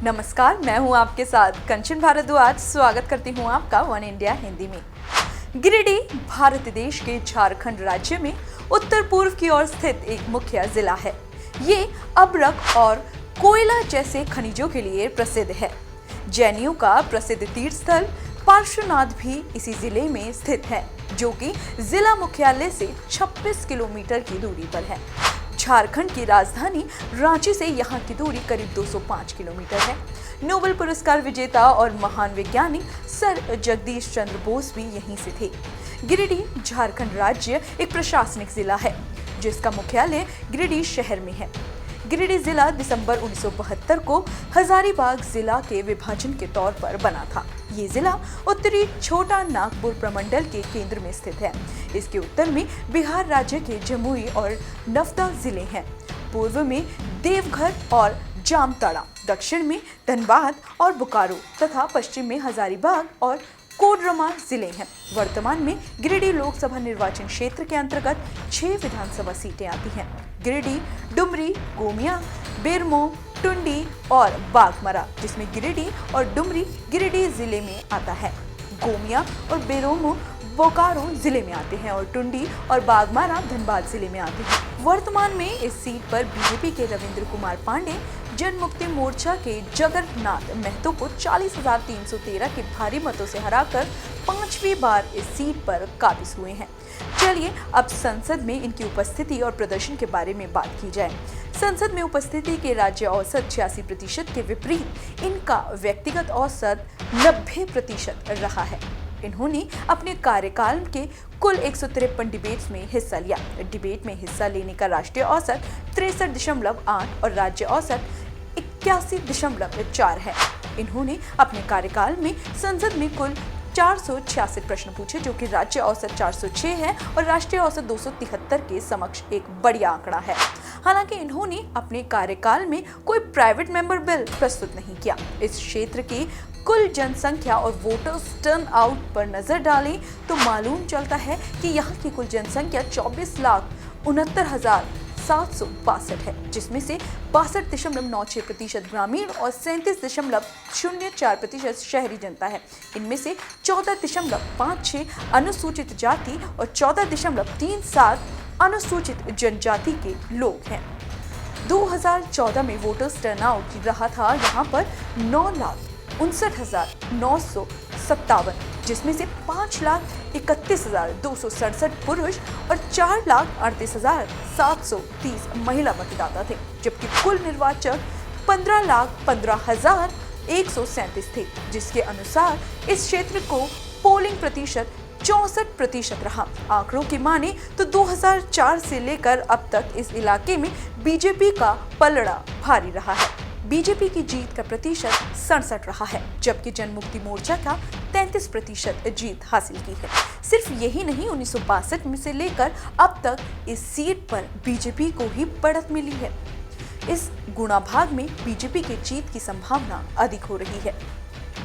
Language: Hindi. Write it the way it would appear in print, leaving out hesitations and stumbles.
नमस्कार, मैं हूं आपके साथ कंचन भारद्वाज। स्वागत करती हूं आपका वन इंडिया हिंदी में। गिरिडीह भारत देश के झारखंड राज्य में उत्तर पूर्व की ओर स्थित एक मुख्य जिला है। ये अभ्रक और कोयला जैसे खनिजों के लिए प्रसिद्ध है। जैनियों का प्रसिद्ध तीर्थ स्थल पार्श्वनाथ भी इसी जिले में स्थित है, जो कि जिला मुख्यालय से 26 किलोमीटर की दूरी पर है। झारखंड की राजधानी रांची से यहाँ की दूरी करीब 205 किलोमीटर है। नोबेल पुरस्कार विजेता और महान वैज्ञानिक सर जगदीश चंद्र बोस भी यहीं से थे। गिरिडीह झारखंड राज्य एक प्रशासनिक जिला है, जिसका मुख्यालय गिरिडीह शहर में है। गिरिडीह जिला दिसंबर 1972 को हजारीबाग जिला के विभाजन के तौर पर बना था। ये जिला उत्तरी छोटा नागपुर प्रमंडल के केंद्र में स्थित है। इसके उत्तर में बिहार राज्य के जमुई और नवादा जिले हैं। पूर्व में देवघर और जामताड़ा, दक्षिण में धनबाद और बोकारो तथा पश्चिम में हजारीबाग और कोडरमा जिले हैं। वर्तमान में गिरिडीह लोकसभा निर्वाचन क्षेत्र के अंतर्गत 6 विधानसभा सीटें आती हैं। गिरिडीह, डुमरी, गोमिया, बेरमो, टुंडी और बाघमारा, जिसमें गिरिडीह और डुमरी गिरिडीह जिले में आता है। गोमिया और बेरमो बोकारो जिले में आते हैं और टुंडी और बाघमारा धनबाद जिले में आते हैं। वर्तमान में इस सीट पर बीजेपी के रविंद्र कुमार पांडे जन मुक्ति मोर्चा के जगन्नाथ महतो को 40,313 के भारी मतों से हराकर 5वीं बार इस सीट पर काबिज हुए हैं। चलिए अब संसद में इनकी उपस्थिति और प्रदर्शन के बारे में बात की जाए। संसद में उपस्थिति के राज्य औसत 86% के विपरीत इनका व्यक्तिगत औसत 90% रहा है। इन्होंने अपने कार्यकाल के कुल 153 डिबेट्स में हिस्सा लिया। डिबेट में हिस्सा लेने का राष्ट्रीय औसत 63.8 और राज्य औसत 81.4 है। इन्होंने अपने कार्यकाल में संसद में कुल 466 प्रश्न पूछे, जो कि राज्य औसत 406 है और राष्ट्रीय औसत 273 के समक्ष एक बढ़िया आंकड़ा है। हालांकि इन्होंने अपने कार्यकाल में कोई प्राइवेट मेंबर बिल प्रस्तुत नहीं किया। इस क्षेत्र की कुल जनसंख्या और वोटर्स टर्न आउट पर नजर डालें तो मालूम चलता है कि यहाँ की कुल जनसंख्या 24,69,762 है, जिसमें से 62.96% ग्रामीण और 37.04% शहरी जनता है। इनमें से 14.56 अनुसूचित जाति और 14.37 अनुसूचित जनजाति के लोग हैं। 2014 में वोटर्स टर्नआउट रहा था यहाँ पर 9,59,957, जिसमें से 5,31,267 पुरुष और 4,38,730 महिला मतदाता थे, जबकि कुल निर्वाचक 15,15,137 थे, जिसके अनुसार इस क्षेत्र को पोलिंग प्रतिशत 64% रहा। आंकड़ों की माने तो 2004 से लेकर अब तक इस इलाके में बीजेपी का पलड़ा भारी रहा है। बीजेपी की जीत का प्रतिशत 67 रहा है, जबकि जनमुक्ति मोर्चा का 33% जीत हासिल की है। सिर्फ यही नहीं, 1962 में से लेकर अब तक इस सीट पर बीजेपी को ही बढ़त मिली है। इस गुणा भाग में बीजेपी की जीत की संभावना अधिक हो रही है।